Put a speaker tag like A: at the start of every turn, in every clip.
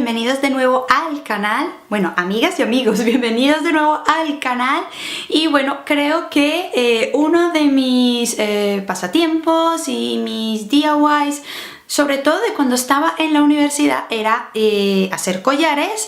A: bienvenidos de nuevo al canal. Bueno, amigas y amigos, bienvenidos de nuevo al canal. Y bueno, creo que uno de mis pasatiempos y mis DIYs, sobre todo de cuando estaba en la universidad, era hacer collares.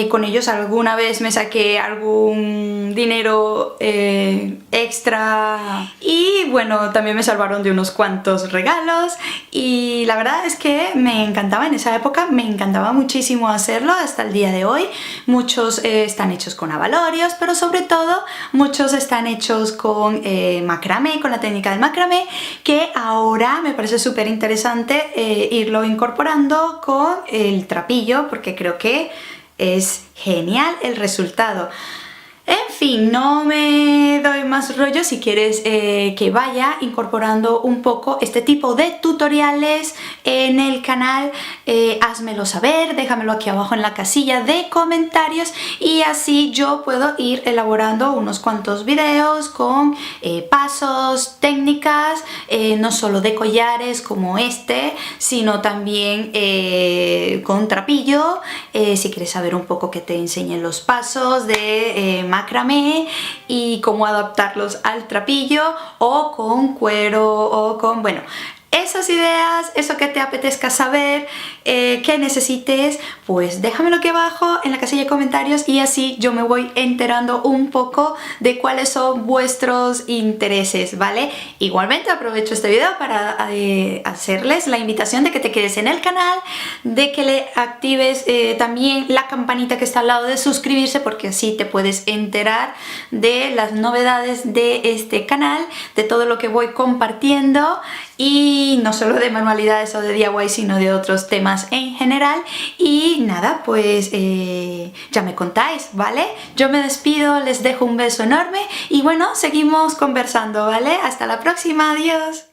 A: Con ellos alguna vez me saqué algún dinero extra y bueno, también me salvaron de unos cuantos regalos y la verdad es que me encantaba en esa época, me encantaba muchísimo hacerlo hasta el día de hoy. Muchos están hechos con abalorios, pero sobre todo muchos están hechos con macramé, con la técnica del macramé, que ahora me parece súper interesante irlo incorporando con el trapillo, porque creo que es genial el resultado. En fin, no me doy más rollo. Si quieres que vaya incorporando un poco este tipo de tutoriales en el canal, házmelo saber, déjamelo aquí abajo en la casilla de comentarios y así yo puedo ir elaborando unos cuantos videos con pasos, técnicas, no solo de collares como este, sino también con trapillo. Si quieres saber un poco que te enseñen los pasos de macramé y cómo adaptarlos al trapillo, o con cuero, o con, bueno, esas ideas, eso que te apetezca saber, que necesites, pues déjamelo aquí abajo en la casilla de comentarios y así yo me voy enterando un poco de cuáles son vuestros intereses, ¿vale? Igualmente aprovecho este video para hacerles la invitación de que te quedes en el canal, de que le actives también la campanita que está al lado de suscribirse, porque así te puedes enterar de las novedades de este canal, de todo lo que voy compartiendo, y no solo de manualidades o de DIY, sino de otros temas en general. Y nada, pues ya me contáis, ¿vale? Yo me despido, les dejo un beso enorme y bueno, seguimos conversando, ¿vale? Hasta la próxima, adiós.